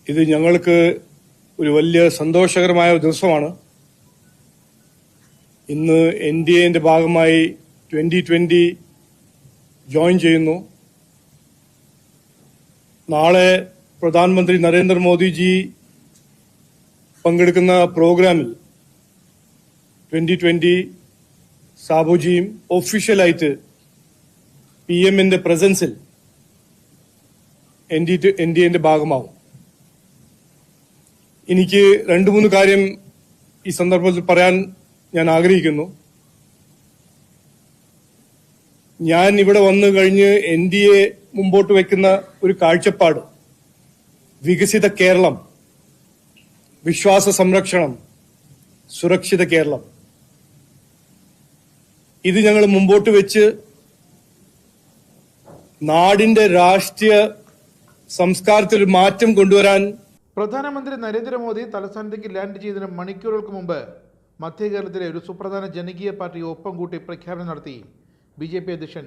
ഇത് ഞങ്ങൾക്ക് ഒരു വലിയ സന്തോഷകരമായ ദിവസമാണ്. ഇന്ന് NDAന്റെ ഭാഗമായി 2020 ജോയിൻ ചെയ്യുന്നു. നാളെ പ്രധാനമന്ത്രി നരേന്ദ്രമോദിജി പങ്കെടുക്കുന്ന പ്രോഗ്രാമിൽ 2020 സാബുജിയും ഒഫീഷ്യലായിട്ട് PMന്റെ പ്രസൻസിൽ NDAന്റെ ഭാഗമാവും. എനിക്ക് 2-3 കാര്യം ഈ സന്ദർഭത്തിൽ പറയാൻ ഞാൻ ആഗ്രഹിക്കുന്നു. ഞാൻ ഇവിടെ വന്നു കഴിഞ്ഞ് NDA മുമ്പോട്ട് വയ്ക്കുന്ന ഒരു കാഴ്ചപ്പാട് വികസിത കേരളം, വിശ്വാസ സംരക്ഷണം, സുരക്ഷിത കേരളം, ഇത് ഞങ്ങൾ മുമ്പോട്ട് വെച്ച് നാടിന്റെ രാഷ്ട്രീയ സംസ്കാരത്തിൽ ഒരു മാറ്റം കൊണ്ടുവരാൻ പ്രധാനമന്ത്രി നരേന്ദ്രമോദി തലസ്ഥാനത്തേക്ക് ലാൻഡ് ചെയ്തതിന് മണിക്കൂറുകൾക്ക് മുമ്പ് മധ്യ കേരളത്തിലെ ഒരു സുപ്രധാന ജനകീയ പാർട്ടി ഒപ്പം കൂട്ടി പ്രഖ്യാപനം നടത്തി BJP അധ്യക്ഷൻ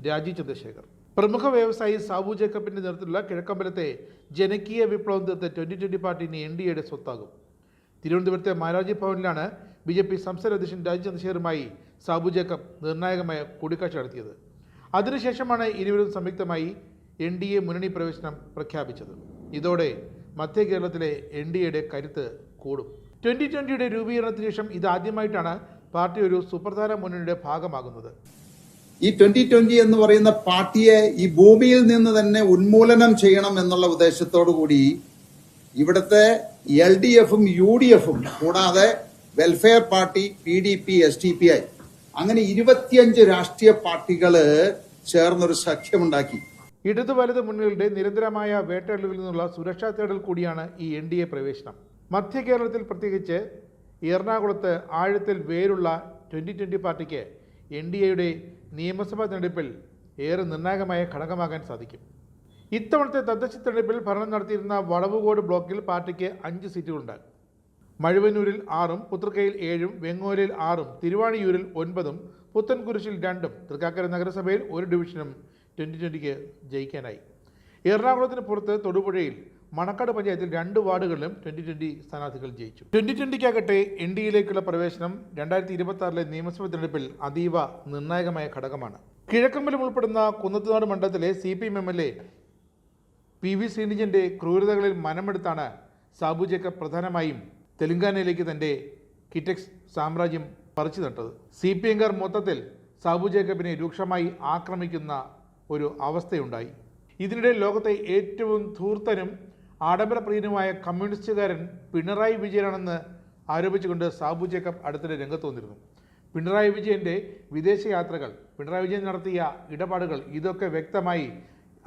രാജീവ് ചന്ദ്രശേഖർ. പ്രമുഖ വ്യവസായി സാബു ജേക്കബിന്റെ നേതൃത്വത്തിലുള്ള കിഴക്കമ്പലത്തെ ജനകീയ വിപ്ലവം തീർത്ത് 2020 പാർട്ടി ഇനി NDAയുടെ സ്വത്താകും. തിരുവനന്തപുരത്തെ മാരാജി ഭവനിലാണ് BJP സംസ്ഥാന അധ്യക്ഷൻ രാജീവ് ചന്ദ്രശേഖറുമായി സാബു ജേക്കബ് നിർണായകമായ കൂടിക്കാഴ്ച നടത്തിയത്. അതിനുശേഷമാണ് ഇരുവരും സംയുക്തമായി NDA മുന്നണി പ്രവേശനം പ്രഖ്യാപിച്ചത്. ഇതോടെ മധ്യ കേരളത്തിലെ NDAയുടെ കരുത്ത് കൂടും. 2020യുടെ രൂപീകരണത്തിന് ശേഷം ഇതാദ്യമായിട്ടാണ് പാർട്ടി ഒരു സുപ്രധാന മുന്നണിയുടെ ഭാഗമാകുന്നത്. ഈ 2020 എന്ന് പറയുന്ന പാർട്ടിയെ ഈ ഭൂമിയിൽ നിന്ന് തന്നെ ഉന്മൂലനം ചെയ്യണം എന്നുള്ള ഉദ്ദേശത്തോടു കൂടി ഇവിടുത്തെ LDFും UDFും കൂടാതെ വെൽഫെയർ പാർട്ടി, PDP, SDPI അങ്ങനെ 25 രാഷ്ട്രീയ പാർട്ടികള് ചേർന്നൊരു സഖ്യമുണ്ടാക്കി. ഇടതു വലത് മുന്നണികളുടെ നിരന്തരമായ വേട്ടയാടലിൽ നിന്നുള്ള സുരക്ഷാ തേടൽ കൂടിയാണ് ഈ NDA പ്രവേശനം. മധ്യ കേരളത്തിൽ പ്രത്യേകിച്ച് എറണാകുളത്ത് ആഴത്തിൽ വേരുള്ള 2020 പാർട്ടിക്ക് NDAയുടെ നിയമസഭാ തെരഞ്ഞെടുപ്പിൽ ഏറെ നിർണായകമായ ഘടകമാകാൻ സാധിക്കും. ഇത്തവണത്തെ തദ്ദേശ തെരഞ്ഞെടുപ്പിൽ ഭരണം നടത്തിയിരുന്ന വളവുകോട് ബ്ലോക്കിൽ പാർട്ടിക്ക് 5 സീറ്റുകളുണ്ട്. മഴുവന്നൂരിൽ 6, പുത്തൃക്കയിൽ 7, വെങ്ങോലിൽ 6, തിരുവാണിയൂരിൽ 9, പുത്തൻകുരിശിൽ 2, തൃക്കാക്കര നഗരസഭയിൽ 1 ഡിവിഷനും 2020ക്ക് ജയിക്കാനായി. എറണാകുളത്തിന് പുറത്ത് തൊടുപുഴയിൽ മണക്കാട് പഞ്ചായത്തിൽ 2 വാർഡുകളിലും 2020 സ്ഥാനാർത്ഥികൾ ജയിച്ചു. 2020ക്കാകട്ടെ NDAയിലേക്കുള്ള പ്രവേശനം 2026 നിയമസഭാ തെരഞ്ഞെടുപ്പിൽ അതീവ നിർണായകമായ ഘടകമാണ്. കിഴക്കമ്പലം ഉൾപ്പെടുന്ന കുന്നത്തുനാട് മണ്ഡലത്തിലെ CPM MLA PV ശ്രീനിജന്റെ ക്രൂരതകളിൽ മനമെടുത്താണ് സാബു ജേക്കബ് പ്രധാനമായും തെലങ്കാനയിലേക്ക് തന്റെ കിറ്റക്സ് സാമ്രാജ്യം പറിച്ചു നട്ടത്. CPMകാർ മൊത്തത്തിൽ സാബു ജേക്കബിനെ രൂക്ഷമായി ആക്രമിക്കുന്ന ഒരു അവസ്ഥയുണ്ടായി. ഇതിനിടെ ലോകത്തെ ഏറ്റവും ധൂർത്തനും ആഡംബരപ്രിയനുമായ കമ്മ്യൂണിസ്റ്റുകാരൻ പിണറായി വിജയനാണെന്ന് ആരോപിച്ചുകൊണ്ട് സാബു ജേക്കബ് അടുത്തിടെ രംഗത്ത് വന്നിരുന്നു. പിണറായി വിജയന്റെ വിദേശയാത്രകൾ, പിണറായി വിജയൻ നടത്തിയ ഇടപാടുകൾ, ഇതൊക്കെ വ്യക്തമായി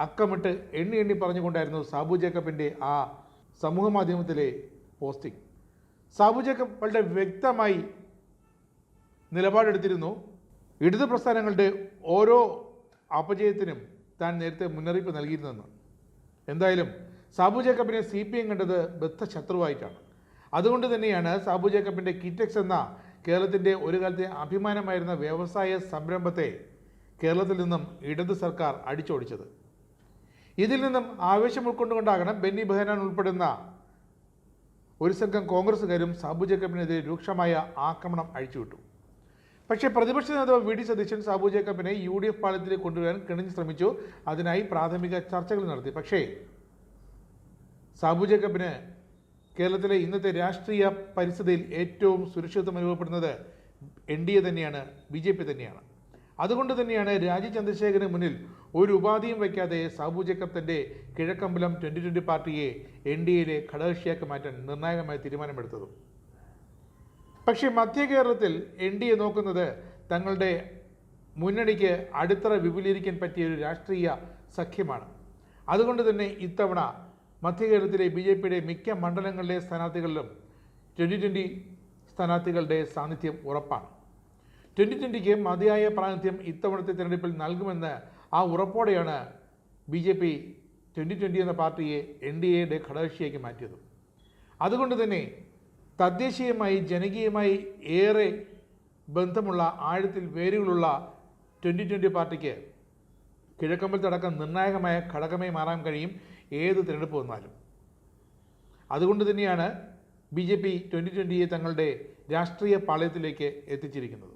അക്കമിട്ട് എണ്ണി പറഞ്ഞുകൊണ്ടായിരുന്നു സാബു ജേക്കബിന്റെ ആ സമൂഹ മാധ്യമത്തിലെ പോസ്റ്റിംഗ്. സാബു ജേക്കബ് വളരെ വ്യക്തമായി നിലപാടെടുത്തിരുന്നു. ഇടതു പ്രസ്ഥാനങ്ങളുടെ ഓരോ അപജയത്തിനും താൻ നേരത്തെ മുന്നറിയിപ്പ് നൽകിയിരുന്നെന്ന്. എന്തായാലും സാബു ജേക്കബിനെ CPM കണ്ടത് ബദ്ധശത്രുവായിട്ടാണ്. അതുകൊണ്ട് തന്നെയാണ് സാബു ജേക്കബിന്റെ കിറ്റക്സ് എന്ന കേരളത്തിൻ്റെ ഒരു കാലത്തെ അഭിമാനമായിരുന്ന വ്യവസായ സംരംഭത്തെ കേരളത്തിൽ നിന്നും ഇടതു സർക്കാർ അടിച്ചോടിച്ചത്. ഇതിൽ നിന്നും ആവേശം ഉൾക്കൊണ്ടുകൊണ്ടാകണം ബെന്നി ബെഹനാൻ ഉൾപ്പെടുന്ന ഒരു സംഘം കോൺഗ്രസുകാരും സാബു ജേക്കബിനെതിരെ രൂക്ഷമായ ആക്രമണം അഴിച്ചുവിട്ടു. പക്ഷേ പ്രതിപക്ഷ നേതാവ് VD സതീശൻ സാബു ജേക്കബിനെ UDF പാളയത്തിലേക്ക് കൊണ്ടുവരാൻ കിണഞ്ഞു ശ്രമിച്ചു. അതിനായി പ്രാഥമിക ചർച്ചകൾ നടത്തി. പക്ഷേ സാബു ജേക്കബിന് കേരളത്തിലെ ഇന്നത്തെ രാഷ്ട്രീയ പരിസ്ഥിതിയിൽ ഏറ്റവും സുരക്ഷിതത്വം അനുഭവപ്പെടുന്നത് NDA തന്നെയാണ്, BJP തന്നെയാണ്. അതുകൊണ്ട് തന്നെയാണ് രാജീവ് ചന്ദ്രശേഖരന് മുന്നിൽ ഒരു ഉപാധിയും വയ്ക്കാതെ സാബു ജേക്കബ് തൻ്റെ കിഴക്കമ്പലം 2020 പാർട്ടിയെ NDAയിലെ ഘടകകക്ഷിയാക്കി മാറ്റാൻ നിർണായകമായ തീരുമാനമെടുത്തതും. പക്ഷേ മധ്യ കേരളത്തിൽ NDA നോക്കുന്നത് തങ്ങളുടെ മുന്നണിക്ക് അടിത്തറ വിപുലീകരിക്കാൻ പറ്റിയ ഒരു രാഷ്ട്രീയ സഖ്യമാണ്. അതുകൊണ്ട് തന്നെ ഇത്തവണ മധ്യ കേരളത്തിലെ BJPയുടെ മിക്ക മണ്ഡലങ്ങളിലെ സ്ഥാനാർത്ഥികളിലും 2020 സ്ഥാനാർത്ഥികളുടെ സാന്നിധ്യം ഉറപ്പാണ്. 2020ക്ക് മതിയായ പ്രാതിനിധ്യം ഇത്തവണത്തെ തെരഞ്ഞെടുപ്പിൽ നൽകുമെന്ന് ആ ഉറപ്പോടെയാണ് BJP 2020 എന്ന പാർട്ടിയെ NDAയുടെ ഘടകകക്ഷിയാക്കി മാറ്റിയത്. അതുകൊണ്ട് തന്നെ തദ്ദേശീയമായി ജനകീയമായി ഏറെ ബന്ധമുള്ള ആഴത്തിൽ വേരുകളുള്ള 2020 പാർട്ടിക്ക് കിഴക്കമ്പലത്തടക്കം നിർണായകമായ ഘടകമായി മാറാൻ കഴിയും ഏത് തിരഞ്ഞെടുപ്പ് വന്നാലും. അതുകൊണ്ട് തന്നെയാണ് BJP 2020 തങ്ങളുടെ രാഷ്ട്രീയ പാളയത്തിലേക്ക് എത്തിച്ചിരിക്കുന്നത്.